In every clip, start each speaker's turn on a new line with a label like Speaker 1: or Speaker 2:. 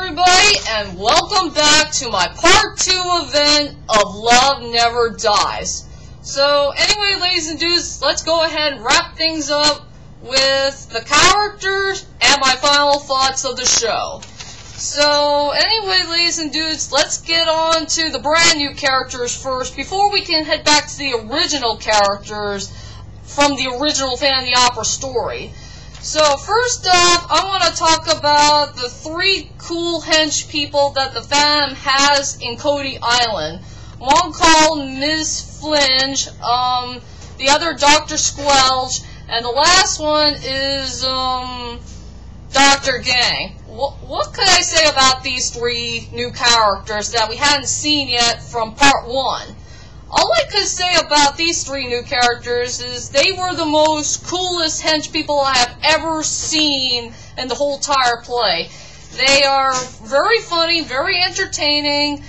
Speaker 1: everybody, and welcome back to my part 2 event of Love Never Dies. So, anyway, ladies and dudes, let's go ahead and wrap things up with the characters and my final thoughts of the show. So, anyway, ladies and dudes, let's get on to the brand new characters first, before we can head back to the original characters from the original Phantom of the Opera story. So, first off, I want to talk about the 3 cool hench people that the Phantom has in Cody Island. One called Ms. Flinge, the other Dr. Squelch, and the last one is, Dr. Gang. What could I say about these 3 new characters that we hadn't seen yet from part 1? All I could say about these 3 new characters is they were the most coolest hench people I have ever seen in the whole entire play. They are very funny, very entertaining,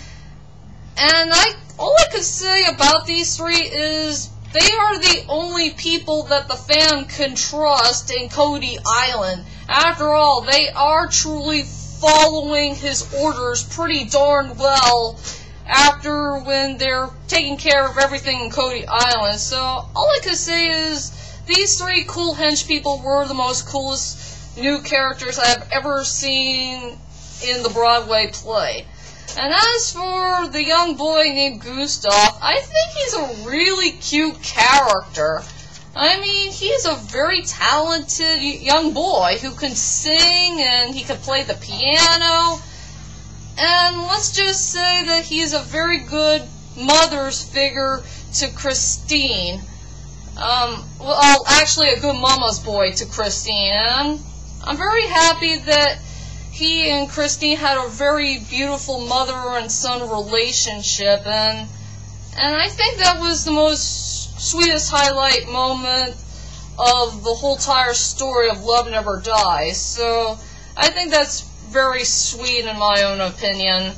Speaker 1: and all I could say about these 3 is they are the only people that the Phantom can trust in Cody Island. After all, they are truly following his orders pretty darn well after when they're taking care of everything in Cody Island. So, all I could say is these 3 cool hench people were the most coolest new characters I have ever seen in the Broadway play. And as for the young boy named Gustav, I think he's a really cute character. I mean, he's a very talented young boy who can sing and he can play the piano. And let's just say that he's a very good mother's figure to Christine. Well, actually a good mama's boy to Christine. And I'm very happy that he and Christine had a very beautiful mother and son relationship. And I think that was the most sweetest highlight moment of the whole entire story of Love Never Dies. So I think that's very sweet in my own opinion.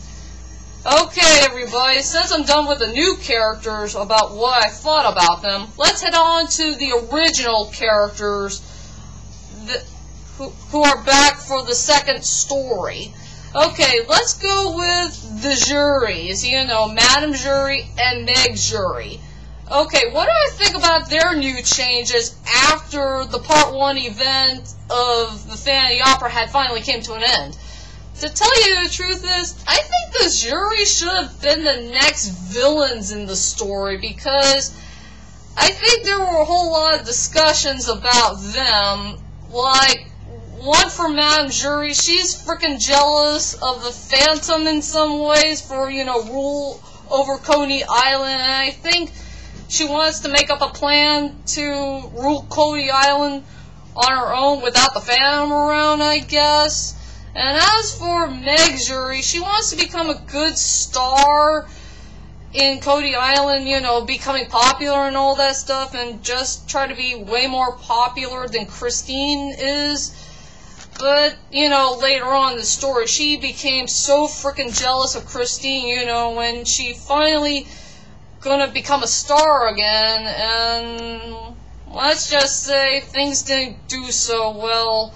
Speaker 1: Okay, everybody, since I'm done with the new characters about what I thought about them, let's head on to the original characters who are back for the second story. Okay, let's go with the juries, you know, Madame Jury and Meg Jury. Okay, what do I think about their new changes after the Part 1 event of the Phantom of the Opera had finally came to an end? To tell you the truth is, I think the jury should have been the next villains in the story, because I think there were a whole lot of discussions about them. Like, one for Madame Jury, she's freaking jealous of the Phantom in some ways for, you know, rule over Coney Island, and I think she wants to make up a plan to rule Cody Island on her own without the Phantom around, I guess. And as for Meg Jury, she wants to become a good star in Cody Island, you know, becoming popular and all that stuff, and just try to be way more popular than Christine is. But, you know, later on in the story, she became so freaking jealous of Christine, you know, when she finally gonna become a star again, and let's just say things didn't do so well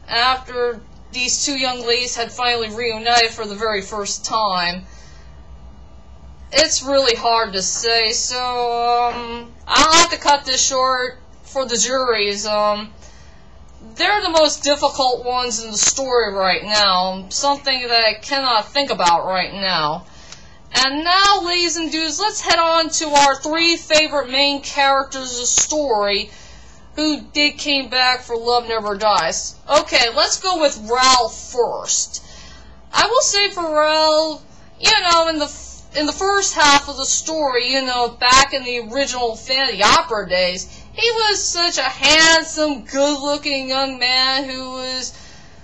Speaker 1: after these 2 young ladies had finally reunited for the very first time. It's really hard to say, so I'll have to cut this short for the juries. They're the most difficult ones in the story right now, something that I cannot think about right now. And now, ladies and dudes, let's head on to our 3 favorite main characters of the story who came back for Love Never Dies. Okay, let's go with Ralph first. I will say for Ralph, you know, in the first half of the story, you know, back in the original Phantom of the Opera days, he was such a handsome, good-looking young man who was,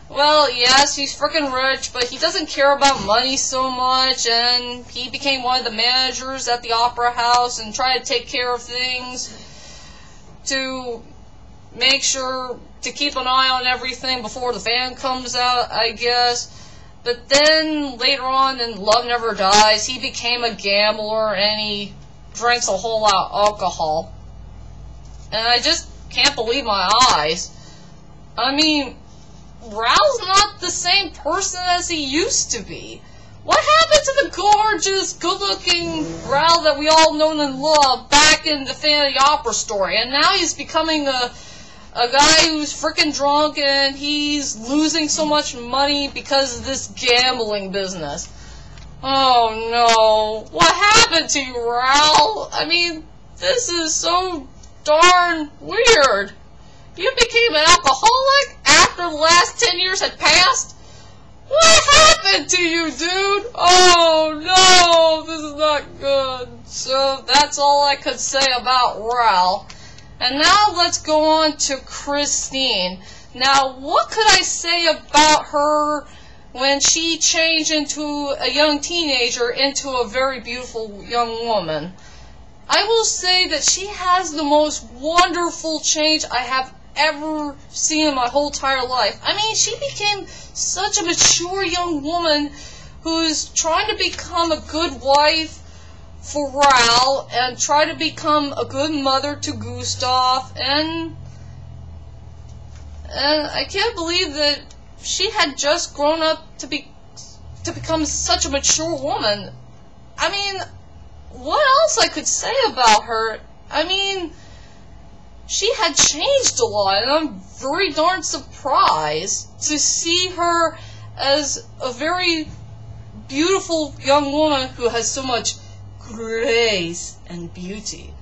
Speaker 1: well, yes, he's freaking rich, but he doesn't care about money so much, and he became one of the managers at the opera house and tried to take care of things to make sure to keep an eye on everything before the Phantom comes out, I guess. But then, later on in Love Never Dies, he became a gambler, and he drinks a whole lot of alcohol. And I just can't believe my eyes. I mean, Ralph's not the same person as he used to be. What happened to the gorgeous, good-looking Ralph that we all know and love back in the Phantom of the Opera story? And now he's becoming a guy who's freaking drunk and he's losing so much money because of this gambling business. Oh no. What happened to you, Ralph? I mean, this is so darn weird. You became an alcoholic after the last 10 years had passed? What happened to you, dude? Oh no, this is not good. So that's all I could say about Ralph. And now let's go on to Christine. Now, what could I say about her when she changed into a young teenager into a very beautiful young woman? I will say that she has the most wonderful change I have ever seen in my whole entire life. I mean, she became such a mature young woman who's trying to become a good wife for Ralph and try to become a good mother to Gustav, and I can't believe that she had just grown up to become such a mature woman. I mean, what else I could say about her? I mean, she had changed a lot, and I'm very darn surprised to see her as a very beautiful young woman who has so much grace and beauty.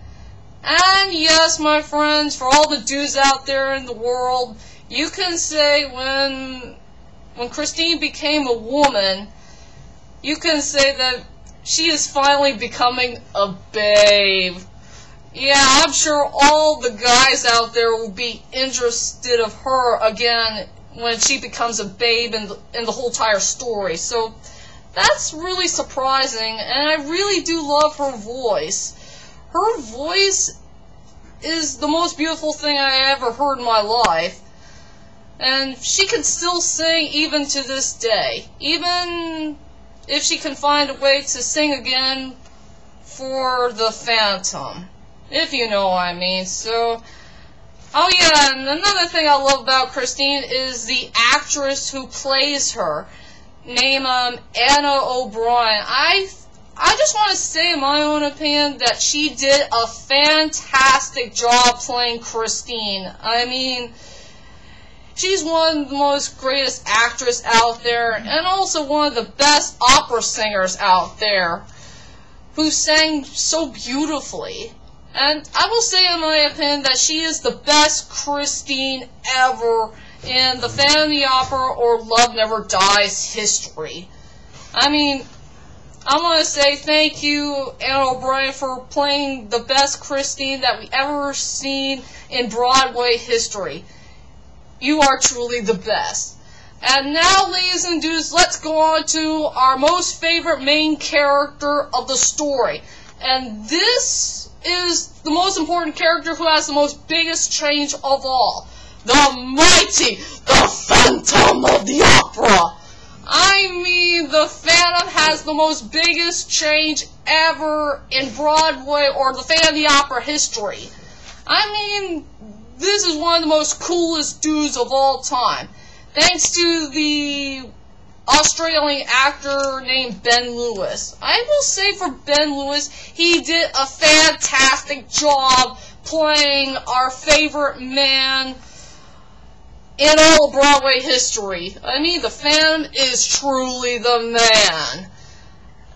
Speaker 1: And yes, my friends, for all the dudes out there in the world, you can say when Christine became a woman, you can say that she is finally becoming a babe. Yeah, I'm sure all the guys out there will be interested of her again when she becomes a babe in the whole entire story. So that's really surprising, and I really do love her voice. Her voice is the most beautiful thing I ever heard in my life. And she can still sing even to this day. Even if she can find a way to sing again for the Phantom. If you know what I mean. So, oh yeah, and another thing I love about Christine is the actress who plays her, named Anna O'Brien. I just want to say, in my own opinion, that she did a fantastic job playing Christine. I mean, she's one of the most greatest actresses out there, and also one of the best opera singers out there, who sang so beautifully. And I will say, in my opinion, that she is the best Christine ever in the Phantom of the Opera or Love Never Dies history. I mean, I want to say thank you, Anna O'Brien, for playing the best Christine that we ever seen in Broadway history. You are truly the best. And now, ladies and dudes, let's go on to our most favorite main character of the story. And this is the most important character who has the most biggest change of all. The mighty, the Phantom of the Opera. I mean, the Phantom has the most biggest change ever in Broadway or the Phantom of the Opera history. I mean, this is one of the most coolest dudes of all time. Thanks to the Australian actor named Ben Lewis. I will say for Ben Lewis, he did a fantastic job playing our favorite man in all of Broadway history. I mean, the Phantom is truly the man.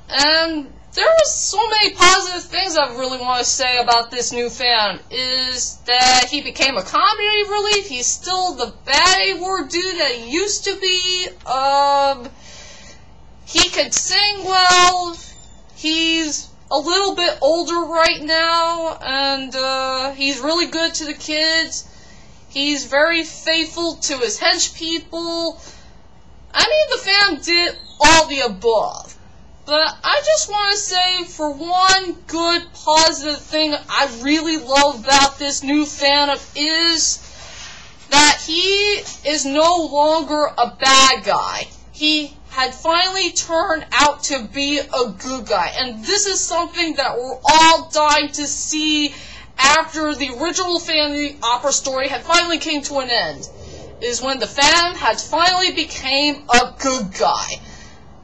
Speaker 1: And there are so many positive things I really want to say about this new Phantom. Is that he became a comedy relief. He's still the bad A-word dude that he used to be. He could sing well. He's a little bit older right now. And he's really good to the kids. He's very faithful to his hench people. I mean, the Phantom did all the above. But I just want to say, for one good positive thing I really love about this new Phantom is that he is no longer a bad guy. He had finally turned out to be a good guy. And this is something that we're all dying to see after the original Phantom of the Opera story had finally came to an end. is when the Phantom had finally became a good guy.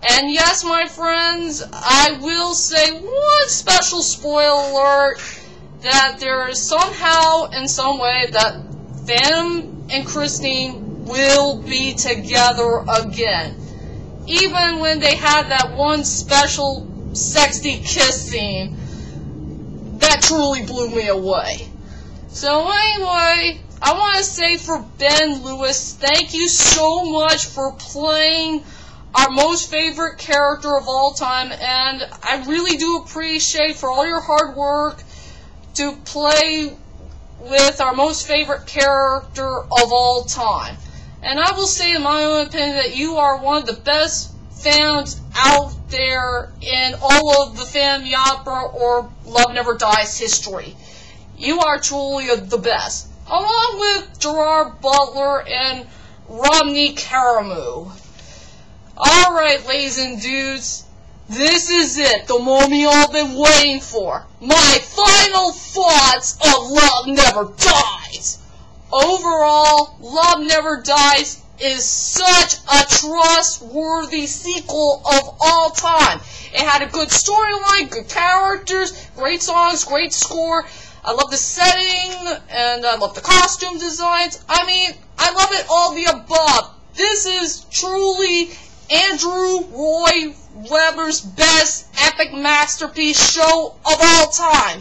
Speaker 1: And yes, my friends, I will say one special spoiler alert, that there is somehow, in some way, that Phantom and Christine will be together again. Even when they had that one special sexy kiss scene, that truly blew me away. So anyway, I want to say for Ben Lewis, thank you so much for playing our most favorite character of all time, and I really do appreciate for all your hard work to play with our most favorite character of all time. And I will say in my own opinion that you are one of the best Phantoms out there in all of the Phantom Opera or Love Never Dies history. You are truly the best, along with Gerard Butler and Romney Caramu. Alright, ladies and dudes, this is it, the moment you all been waiting for. My final thoughts of Love Never Dies. Overall, Love Never Dies is such a trustworthy sequel of all time. It had a good storyline, good characters, great songs, great score. I love the setting, and I love the costume designs. I mean, I love it all the above. This is truly Andrew Roy Webber's best epic masterpiece show of all time.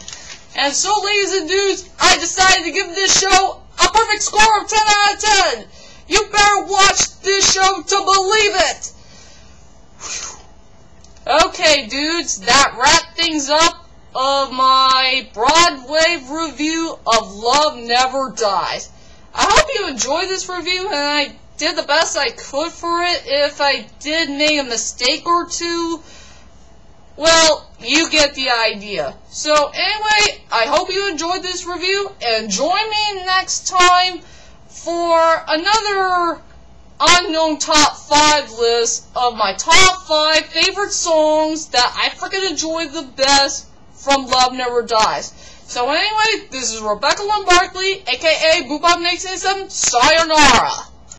Speaker 1: And so, ladies and dudes, I decided to give this show a perfect score of 10 out of 10. You better watch this show to believe it. Okay, dudes, that wrapped things up of my Broadway review of Love Never Dies. I hope you enjoyed this review, and I did the best I could for it. If I did make a mistake or two, well, you get the idea. So anyway, I hope you enjoyed this review, and join me next time for another unknown top 5 list of my top 5 favorite songs that I freaking enjoy the best from Love Never Dies. So anyway, this is Rebecca Lynn Barkley, aka Boop Up 1987, sayonara!